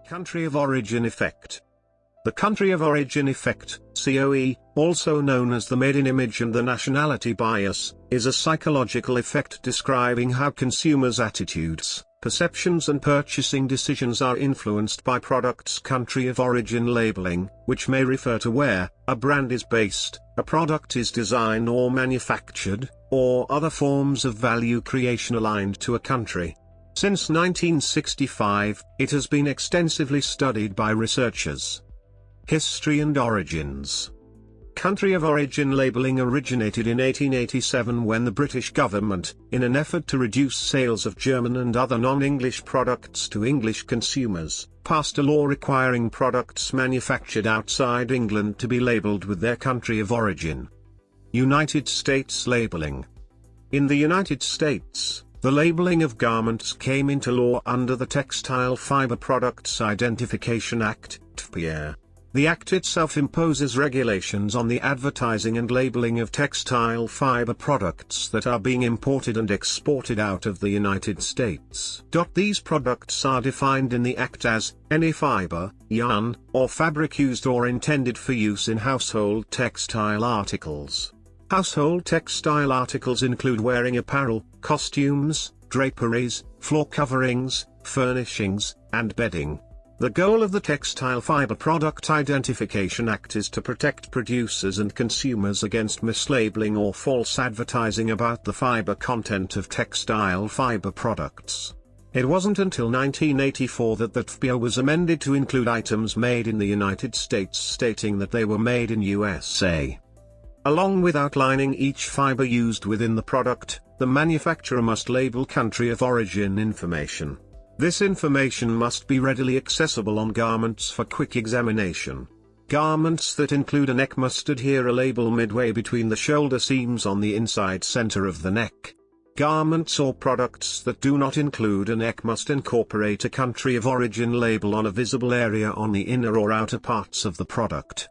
Country of origin effect. The country of origin effect, COE, also known as the made-in image and the nationality bias, is a psychological effect describing how consumers' attitudes, perceptions and purchasing decisions are influenced by products' country of origin labeling, which may refer to where a brand is based, a product is designed or manufactured, or other forms of value creation aligned to a country. Since 1965, it has been extensively studied by researchers. History and origins. Country of origin labeling originated in 1887 when the British government, in an effort to reduce sales of German and other non-English products to English consumers, passed a law requiring products manufactured outside England to be labeled with their country of origin. United States labeling. In the United States, the labeling of garments came into law under the Textile Fiber Products Identification Act, TFPA. The act itself imposes regulations on the advertising and labeling of textile fiber products that are being imported and exported out of the United States. These products are defined in the act as any fiber, yarn, or fabric used or intended for use in household textile articles. Household textile articles include wearing apparel, costumes, draperies, floor coverings, furnishings, and bedding. The goal of the Textile Fiber Product Identification Act is to protect producers and consumers against mislabeling or false advertising about the fiber content of textile fiber products. It wasn't until 1984 that the TFPA was amended to include items made in the United States stating that they were made in USA. Along with outlining each fiber used within the product, the manufacturer must label country of origin information. This information must be readily accessible on garments for quick examination. Garments that include a neck must adhere a label midway between the shoulder seams on the inside center of the neck. Garments or products that do not include a neck must incorporate a country of origin label on a visible area on the inner or outer parts of the product.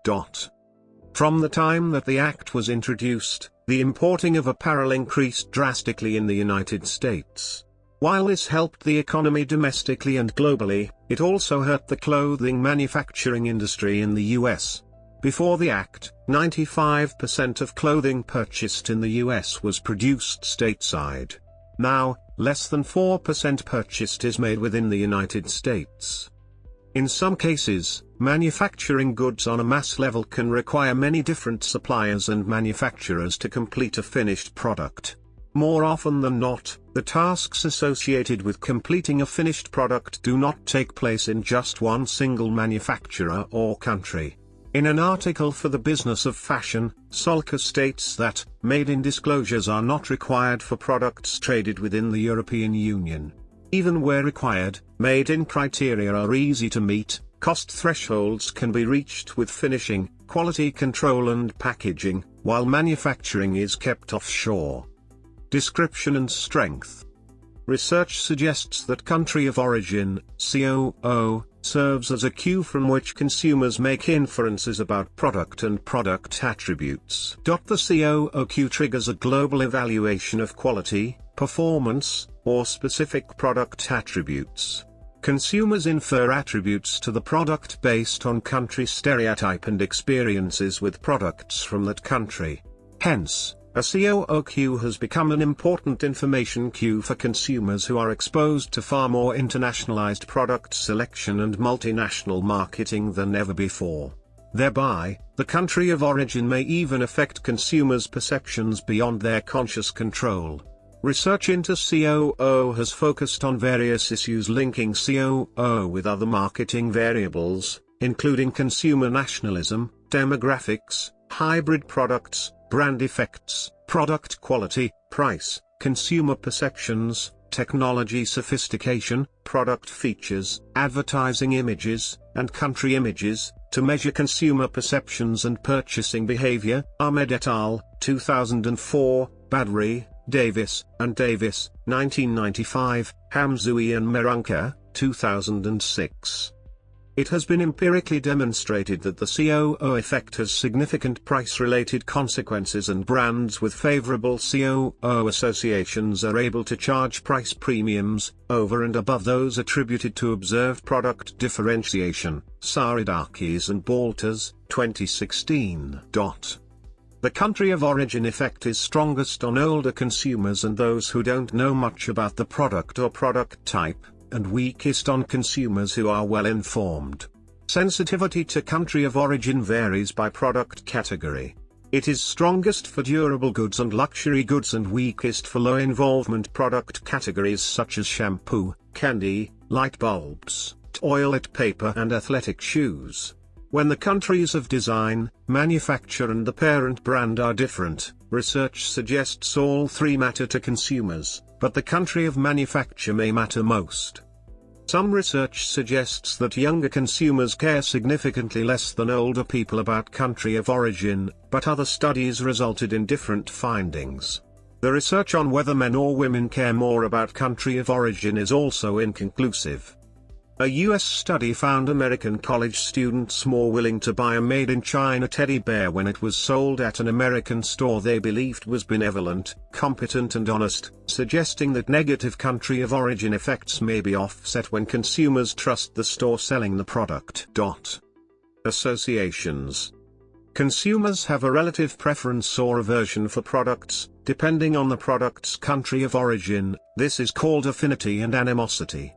From the time that the act was introduced, the importing of apparel increased drastically in the United States. While this helped the economy domestically and globally, it also hurt the clothing manufacturing industry in the US. Before the act, 95% of clothing purchased in the US was produced stateside. Now, less than 4% purchased is made within the United States. In some cases, manufacturing goods on a mass level can require many different suppliers and manufacturers to complete a finished product. More often than not, the tasks associated with completing a finished product do not take place in just one single manufacturer or country. In an article for the Business of Fashion, Solka states that made-in disclosures are not required for products traded within the European Union. Even where required, made-in criteria are easy to meet, cost thresholds can be reached with finishing, quality control and packaging, while manufacturing is kept offshore. Description and strength. Research suggests that country of origin, COO, serves as a cue from which consumers make inferences about product and product attributes. The COO triggers a global evaluation of quality, performance, or specific product attributes. Consumers infer attributes to the product based on country stereotype and experiences with products from that country. Hence, a COO cue has become an important information cue for consumers who are exposed to far more internationalized product selection and multinational marketing than ever before. Thereby, the country of origin may even affect consumers' perceptions beyond their conscious control. Research into COO has focused on various issues linking COO with other marketing variables, including consumer nationalism, demographics, hybrid products, brand effects, product quality, price, consumer perceptions, technology sophistication, product features, advertising images, and country images, to measure consumer perceptions and purchasing behavior. Ahmed et al., 2004, Badri, Davis, and Davis, 1995, Hamzoui and Meranka, 2006. It has been empirically demonstrated that the COO effect has significant price-related consequences, and brands with favorable COO associations are able to charge price premiums over and above those attributed to observed product differentiation. Saridakis and Baltas, 2016. The country of origin effect is strongest on older consumers and those who don't know much about the product or product type, and weakest on consumers who are well informed. Sensitivity to country of origin varies by product category. It is strongest for durable goods and luxury goods and weakest for low involvement product categories such as shampoo, candy, light bulbs, toilet paper and athletic shoes. When the countries of design, manufacture and the parent brand are different, research suggests all three matter to consumers, but the country of manufacture may matter most. Some research suggests that younger consumers care significantly less than older people about country of origin, but other studies resulted in different findings. The research on whether men or women care more about country of origin is also inconclusive. A U.S. study found American college students more willing to buy a made-in-China teddy bear when it was sold at an American store they believed was benevolent, competent and honest, suggesting that negative country of origin effects may be offset when consumers trust the store selling the product. Associations. Consumers have a relative preference or aversion for products, depending on the product's country of origin. This is called affinity and animosity.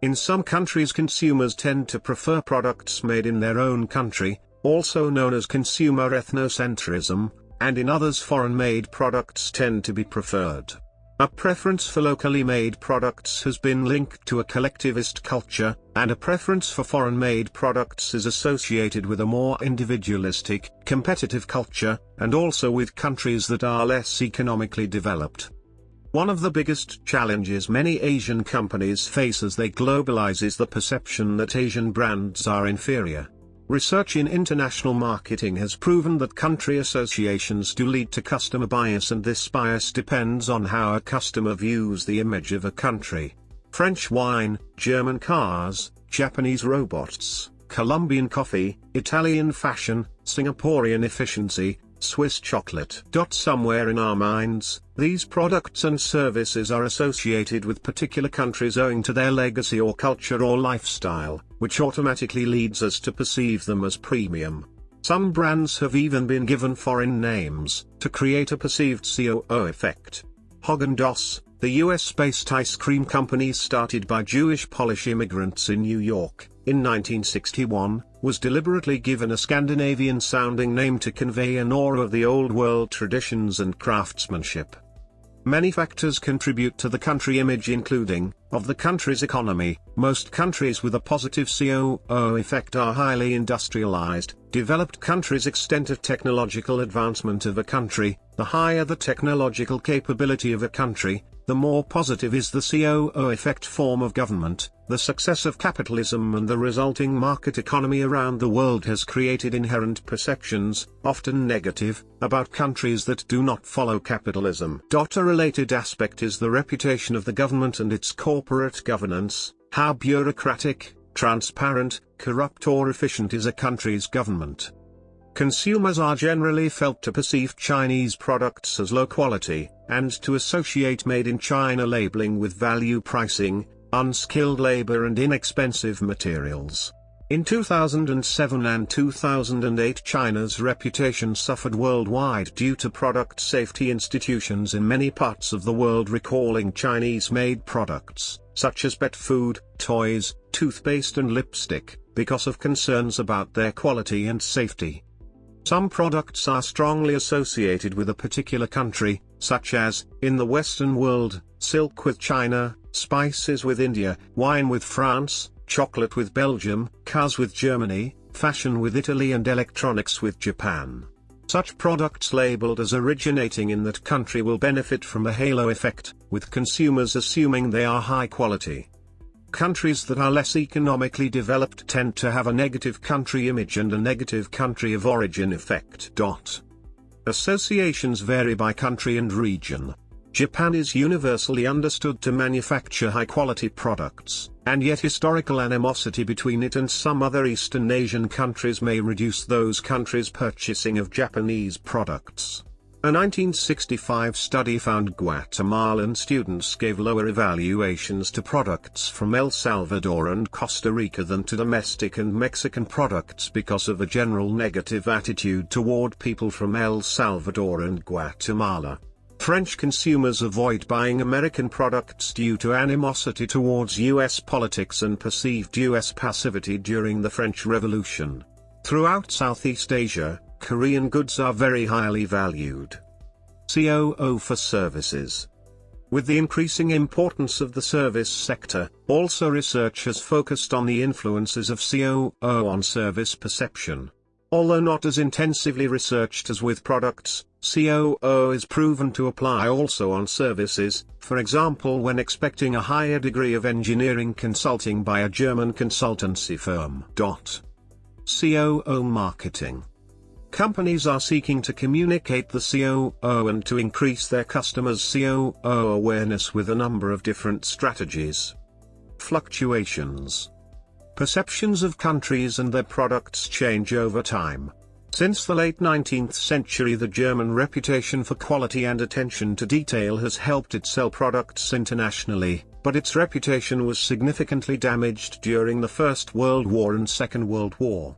In some countries consumers tend to prefer products made in their own country, also known as consumer ethnocentrism, and in others foreign-made products tend to be preferred. A preference for locally made products has been linked to a collectivist culture, and a preference for foreign-made products is associated with a more individualistic, competitive culture, and also with countries that are less economically developed. One of the biggest challenges many Asian companies face as they globalize is the perception that Asian brands are inferior. Research in international marketing has proven that country associations do lead to customer bias, and this bias depends on how a customer views the image of a country. French wine, German cars, Japanese robots, Colombian coffee, Italian fashion, Singaporean efficiency, Swiss chocolate. Somewhere in our minds, these products and services are associated with particular countries owing to their legacy or culture or lifestyle, which automatically leads us to perceive them as premium. Some brands have even been given foreign names, to create a perceived COO effect. Häagen-Dazs, the US-based ice cream company started by Jewish Polish immigrants in New York, in 1961, was deliberately given a Scandinavian-sounding name to convey an aura of the old-world traditions and craftsmanship. Many factors contribute to the country image, including, of the country's economy. Most countries with a positive COO effect are highly industrialized. Developed countries' extent of technological advancement of a country. The higher the technological capability of a country, the more positive is the COO effect. Form of government. The success of capitalism and the resulting market economy around the world has created inherent perceptions, often negative, about countries that do not follow capitalism. A related aspect is the reputation of the government and its corporate governance. How bureaucratic, transparent, corrupt or efficient is a country's government? Consumers are generally felt to perceive Chinese products as low quality, and to associate made in China labeling with value pricing, unskilled labor and inexpensive materials. In 2007 and 2008, China's reputation suffered worldwide due to product safety institutions in many parts of the world recalling Chinese-made products, such as pet food, toys, toothpaste and lipstick, because of concerns about their quality and safety. Some products are strongly associated with a particular country, such as, in the Western world, silk with China, spices with India, wine with France, chocolate with Belgium, cars with Germany, fashion with Italy and electronics with Japan. Such products labeled as originating in that country will benefit from a halo effect, with consumers assuming they are high quality. Countries that are less economically developed tend to have a negative country image and a negative country of origin effect. Associations vary by country and region. Japan is universally understood to manufacture high-quality products, and yet historical animosity between it and some other Eastern Asian countries may reduce those countries' purchasing of Japanese products. A 1965 study found Guatemalan students gave lower evaluations to products from El Salvador and Costa Rica than to domestic and Mexican products because of a general negative attitude toward people from El Salvador and Guatemala. French consumers avoid buying American products due to animosity towards U.S. politics and perceived U.S. passivity during the French Revolution. Throughout Southeast Asia, Korean goods are very highly valued. COO for services. With the increasing importance of the service sector, also research has focused on the influences of COO on service perception. Although not as intensively researched as with products, COO is proven to apply also on services, for example when expecting a higher degree of engineering consulting by a German consultancy firm. COO marketing. Companies are seeking to communicate the COO and to increase their customers' COO awareness with a number of different strategies. Fluctuations. Perceptions of countries and their products change over time. Since the late 19th century, the German reputation for quality and attention to detail has helped it sell products internationally, but its reputation was significantly damaged during the First World War and Second World War.